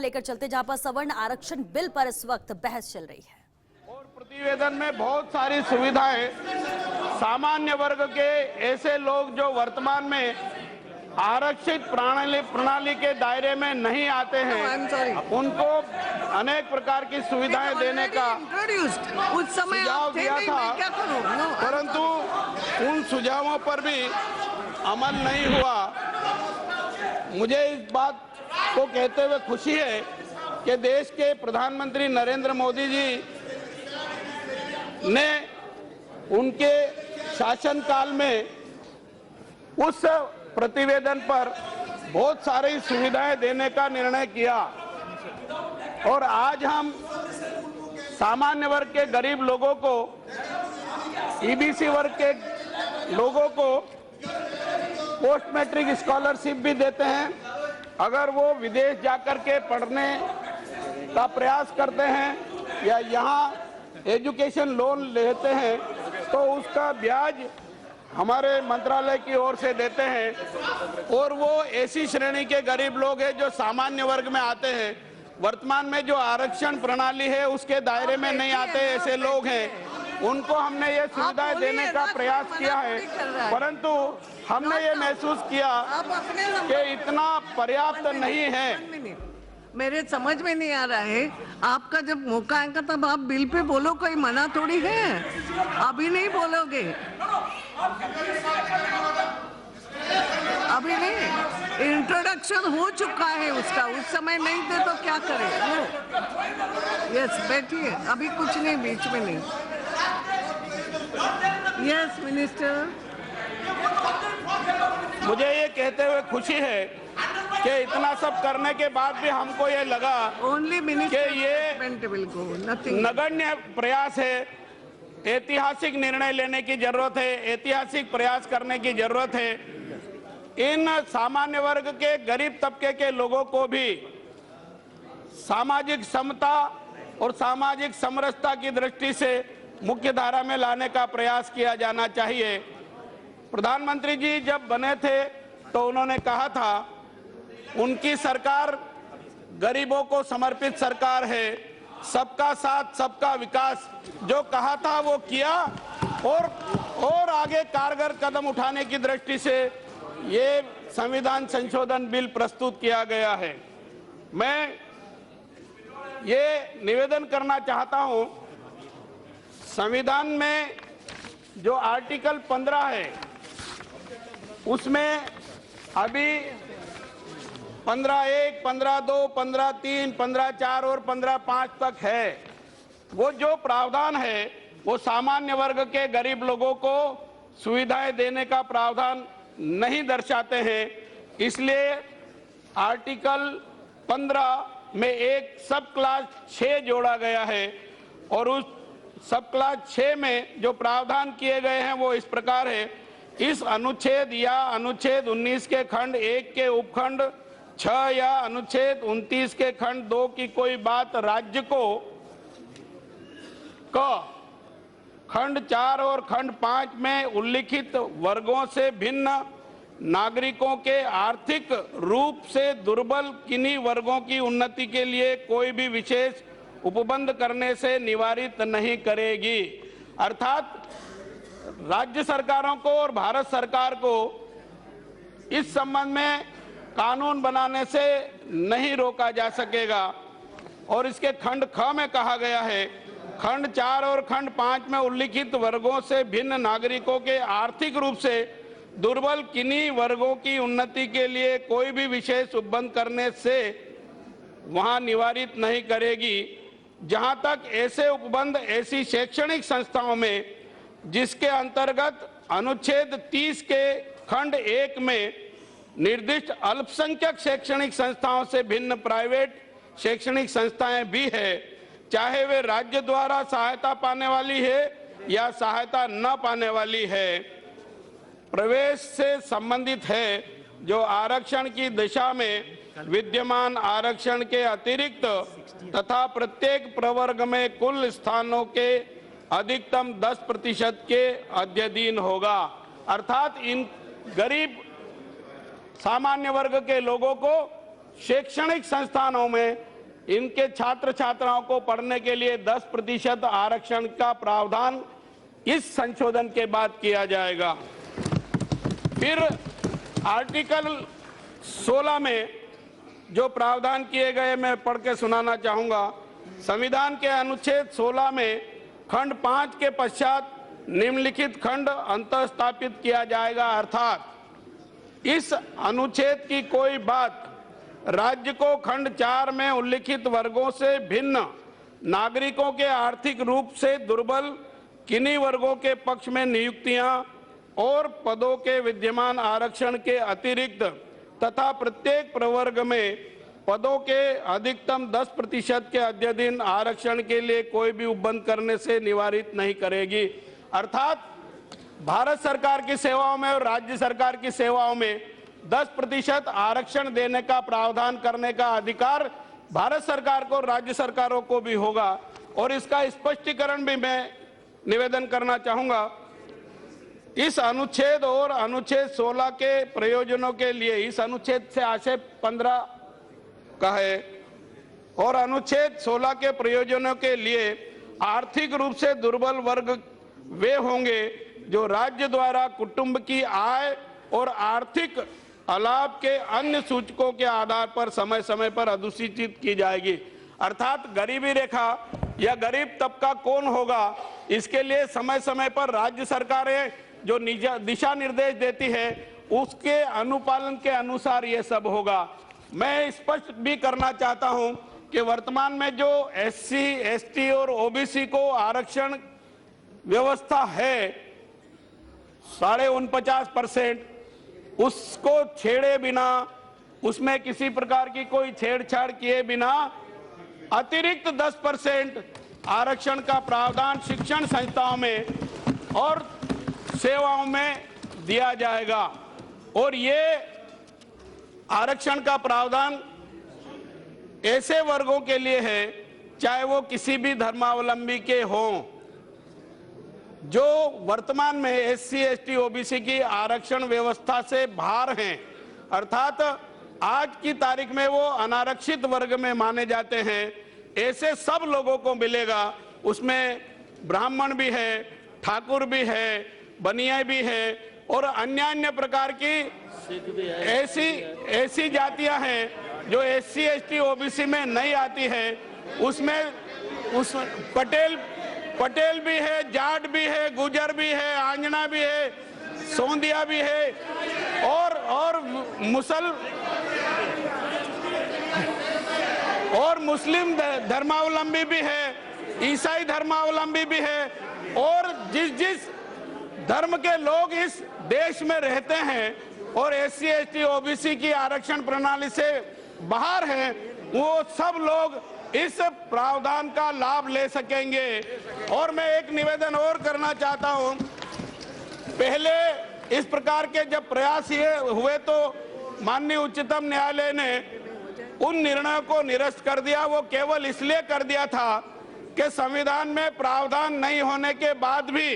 लेकर चलते, जहां पर सवर्ण आरक्षण बिल पर इस वक्त बहस चल रही है। और प्रतिवेदन में बहुत सारी सुविधाएं सामान्य वर्ग के ऐसे लोग जो वर्तमान में आरक्षित प्रणाली के दायरे में नहीं आते हैं, उनको अनेक प्रकार की सुविधाएं देने का उस समय सुझाव दिया था, परंतु उन सुझावों पर भी अमल नहीं हुआ। मुझे इस बात को कहते हुए खुशी है कि देश के प्रधानमंत्री नरेंद्र मोदी जी ने उनके शासनकाल में उस प्रतिवेदन पर बहुत सारी सुविधाएं देने का निर्णय किया और आज हम सामान्य वर्ग के गरीब लोगों को, ईबीसी वर्ग के लोगों को पोस्ट मैट्रिक स्कॉलरशिप भी देते हैं। अगर वो विदेश जाकर के पढ़ने का प्रयास करते हैं या यहाँ एजुकेशन लोन लेते हैं तो उसका ब्याज हमारे मंत्रालय की ओर से देते हैं। और वो ऐसी श्रेणी के गरीब लोग हैं जो सामान्य वर्ग में आते हैं, वर्तमान में जो आरक्षण प्रणाली है उसके दायरे में नहीं आते ऐसे लोग हैं, उनको हमने ये सुविधाएं देने का प्रयास किया है, परंतु हमने ये महसूस किया कि इतना पर्याप्त नहीं है। मेरे समझ में नहीं आ रहा है, आपका जब मौका आएगा तब आप बिल पे बोलो, कोई मना थोड़ी है, अभी नहीं बोलोगे, अभी नहीं, इंट्रोडक्शन हो चुका है उसका, उस समय नहीं थे तो क्या करें। यस, बैठिए, अभी कुछ नहीं, बीच में नहीं। यस मिनिस्टर, मुझे ये कहते हुए खुशी है कि इतना सब करने के बाद भी हमको ये लगा ओनली कि ये नगण्य प्रयास है, ऐतिहासिक निर्णय लेने की जरूरत है, ऐतिहासिक प्रयास करने की जरूरत है। इन सामान्य वर्ग के गरीब तबके के लोगों को भी सामाजिक समता और सामाजिक समरसता की दृष्टि से मुख्य धारा में लाने का प्रयास किया जाना चाहिए। प्रधानमंत्री जी जब बने थे तो उन्होंने कहा था उनकी सरकार गरीबों को समर्पित सरकार है, सबका साथ सबका विकास, जो कहा था वो किया और आगे कारगर कदम उठाने की दृष्टि से ये संविधान संशोधन बिल प्रस्तुत किया गया है। मैं ये निवेदन करना चाहता हूं, संविधान में जो आर्टिकल 15 है उसमें अभी 15(1), 15(2), 15(3), 15(4) और 15(5) तक है। वो जो प्रावधान है वो सामान्य वर्ग के गरीब लोगों को सुविधाएं देने का प्रावधान नहीं दर्शाते हैं, इसलिए आर्टिकल 15 में एक सब क्लास 6 जोड़ा गया है और उस सब क्लास 6 में जो प्रावधान किए गए हैं वो इस प्रकार है। इस अनुच्छेद या अनुच्छेद 19 के खंड 1 के उपखंड 6 या अनुच्छेद 29 के खंड 2 की कोई बात राज्य को खंड 4 और खंड 5 में उल्लिखित वर्गों से भिन्न नागरिकों के आर्थिक रूप से दुर्बल किन्हीं वर्गों की उन्नति के लिए कोई भी विशेष उपबंध करने से निवारित नहीं करेगी। अर्थात राज्य सरकारों को और भारत सरकार को इस संबंध में कानून बनाने से नहीं रोका जा सकेगा। और इसके खंड ख में कहा गया है, खंड 4 और खंड 5 में उल्लिखित वर्गों से भिन्न नागरिकों के आर्थिक रूप से दुर्बल किन्हीं वर्गों की उन्नति के लिए कोई भी विशेष उपबंध करने से वहां निवारित नहीं करेगी। जहां तक ऐसे उपबंध ऐसी शैक्षणिक संस्थाओं में जिसके अंतर्गत अनुच्छेद 30 के खंड 1 में निर्दिष्ट अल्पसंख्यक शैक्षणिक संस्थाओं से भिन्न प्राइवेट शैक्षणिक संस्थाएं भी है, चाहे वे राज्य द्वारा सहायता पाने वाली है या सहायता न पाने वाली है, प्रवेश से संबंधित है, जो आरक्षण की दिशा में विद्यमान आरक्षण के अतिरिक्त तथा प्रत्येक प्रवर्ग में कुल स्थानों के अधिकतम 10% के अध्ययन होगा। अर्थात इन गरीब सामान्य वर्ग के लोगों को शैक्षणिक संस्थानों में इनके छात्र छात्राओं को पढ़ने के लिए 10% आरक्षण का प्रावधान इस संशोधन के बाद किया जाएगा। फिर आर्टिकल 16 में जो प्रावधान किए गए मैं पढ़ के सुनाना चाहूंगा। संविधान के अनुच्छेद 16 में खंड 5 के पश्चात निम्नलिखित खंड अंतःस्थापित किया जाएगा, अर्थात इस अनुच्छेद की कोई बात राज्य को खंड 4 में उल्लिखित वर्गों से भिन्न नागरिकों के आर्थिक रूप से दुर्बल किन्हीं वर्गों के पक्ष में नियुक्तियां और पदों के विद्यमान आरक्षण के अतिरिक्त तथा प्रत्येक प्रवर्ग में पदों के अधिकतम 10% के अध्ययन आरक्षण के लिए कोई भी उपबंध करने से निवारित नहीं करेगी। अर्थात भारत सरकार की सेवाओं में और राज्य सरकार की सेवाओं में 10% आरक्षण देने का प्रावधान करने का अधिकार भारत सरकार को, राज्य सरकारों को भी होगा। और इसका स्पष्टीकरण भी मैं निवेदन करना चाहूंगा। इस अनुच्छेद और अनुच्छेद 16 के प्रयोजनों के लिए, इस अनुच्छेद से आशय 15 का है और अनुच्छेद 16 के प्रयोजनों के लिए आर्थिक रूप से दुर्बल वर्ग वे होंगे जो राज्य द्वारा कुटुंब की आय और आर्थिक लाभ के अन्य सूचकों के आधार पर समय समय पर अधिसूचित की जाएगी। अर्थात गरीबी रेखा या गरीब तबका कौन होगा, इसके लिए समय समय पर राज्य सरकारें जो दिशा निर्देश देती है उसके अनुपालन के अनुसार ये सब होगा। मैं स्पष्ट भी करना चाहता हूं कि वर्तमान में जो SC, ST और OBC को आरक्षण व्यवस्था है 49.5%, उसको छेड़े बिना, उसमें किसी प्रकार की कोई छेड़छाड़ किए बिना अतिरिक्त 10% आरक्षण का प्रावधान शिक्षण संस्थाओं में और सेवाओं में दिया जाएगा। और ये आरक्षण का प्रावधान ऐसे वर्गों के लिए है, चाहे वो किसी भी धर्मावलंबी के हों, जो वर्तमान में SC, ST, OBC की आरक्षण व्यवस्था से बाहर हैं, अर्थात आज की तारीख में वो अनारक्षित वर्ग में माने जाते हैं। ऐसे सब लोगों को मिलेगा। उसमें ब्राह्मण भी है, ठाकुर भी है, बनिया भी है और अन्य प्रकार की ऐसी जातियां हैं जो SC, ST, OBC में नहीं आती है। उसमें पटेल भी है, जाट भी है, गुजर भी है, आंजना भी है, सोंदिया भी है और मुस्लिम धर्मावलंबी भी है, ईसाई धर्मावलंबी भी है। और जिस धर्म के लोग इस देश में रहते हैं और SC, ST, OBC की आरक्षण प्रणाली से बाहर हैं, वो सब लोग इस प्रावधान का लाभ ले सकेंगे। और मैं एक निवेदन और करना चाहता हूं, पहले इस प्रकार के जब प्रयास ये हुए तो माननीय उच्चतम न्यायालय ने उन निर्णयों को निरस्त कर दिया। वो केवल इसलिए कर दिया था कि संविधान में प्रावधान नहीं होने के बाद भी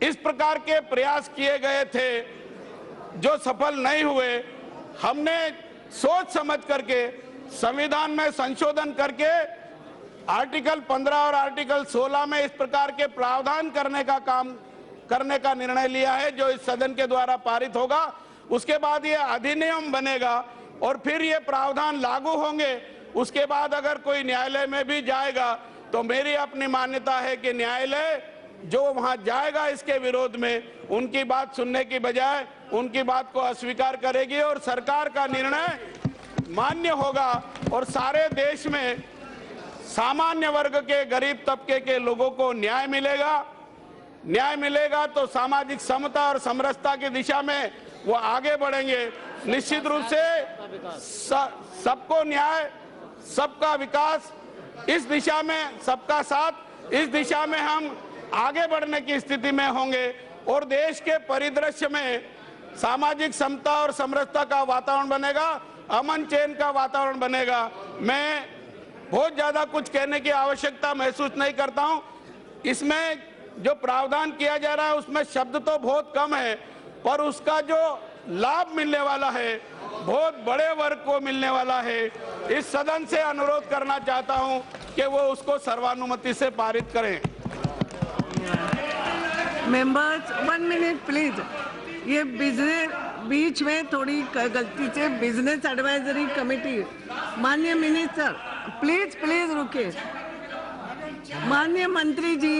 इस प्रकार के प्रयास किए गए थे जो सफल नहीं हुए। हमने सोच समझ करके संविधान में संशोधन करके आर्टिकल 15 और आर्टिकल 16 में इस प्रकार के प्रावधान करने का निर्णय लिया है, जो इस सदन के द्वारा पारित होगा। उसके बाद ये अधिनियम बनेगा और फिर ये प्रावधान लागू होंगे। उसके बाद अगर कोई न्यायालय में भी जाएगा तो मेरी अपनी मान्यता है कि न्यायालय जो वहां जाएगा इसके विरोध में, उनकी बात सुनने की बजाय उनकी बात को अस्वीकार करेगी और सरकार का निर्णय मान्य होगा और सारे देश में सामान्य वर्ग के, गरीब तबके के लोगों को न्याय मिलेगा। न्याय मिलेगा तो सामाजिक समता और समरसता की दिशा में वो आगे बढ़ेंगे। निश्चित रूप से सबको न्याय, सबका विकास, इस दिशा में सबका साथ, इस दिशा में हम आगे बढ़ने की स्थिति में होंगे और देश के परिदृश्य में सामाजिक समता और समरसता का वातावरण बनेगा, अमन चैन का वातावरण बनेगा। मैं बहुत ज्यादा कुछ कहने की आवश्यकता महसूस नहीं करता हूं। इसमें जो प्रावधान किया जा रहा है उसमें शब्द तो बहुत कम है, पर उसका जो लाभ मिलने वाला है बहुत बड़े वर्ग को मिलने वाला है। इस सदन से अनुरोध करना चाहता हूं कि वो उसको सर्वानुमति से पारित करें। Members 1 minute please. ये बिजनेस बीच में थोड़ी गलती से बिजनेस एडवाइजरी कमेटी, माननीय मिनिस्टर प्लीज प्लीज रुके। माननीय मंत्री जी,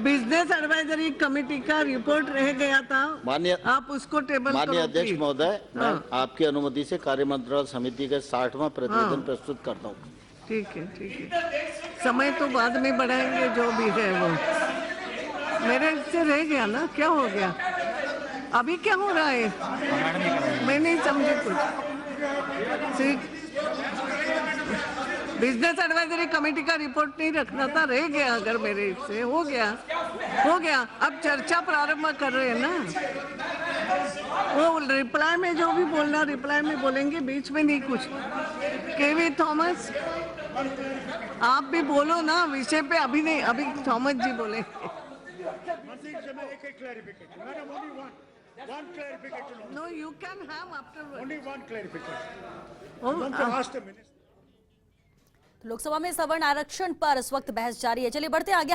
बिजनेस एडवाइजरी कमेटी का रिपोर्ट रह गया था, माननीय आप उसको टेबल करो माननीय अध्यक्ष please। महोदय, मैं हाँ। आपकी अनुमति से कार्यमंत्रिमंडल समिति का 60वां प्रतिवेदन प्रस्तुत करता हूँ। ठीक है। समय तो बाद में बढ़ाएंगे, जो भी है वो मेरे से रह गया ना, क्या हो गया? अभी क्या हो रहा है? मैं नहीं समझी कुछ। ठीक, बिजनेस एडवाइजरी कमेटी का रिपोर्ट नहीं रखना था, रह गया। अगर मेरे से हो गया। अब चर्चा प्रारंभ कर रहे हैं ना, वो रिप्लाई में जो भी बोलना रिप्लाई में बोलेंगे, बीच में नहीं कुछ। केवी थॉमस, आप भी बोलो ना विषय पे, अभी नहीं, अभी थॉमस जी बोले। One clarification. No, you can have afterwards. Only one clarification. Oh, I want to ask the minister. Lok Sabha में सवर्ण आरक्षण पर इस वक्त बहस जारी है। चलिए बढ़ते हैं आगे।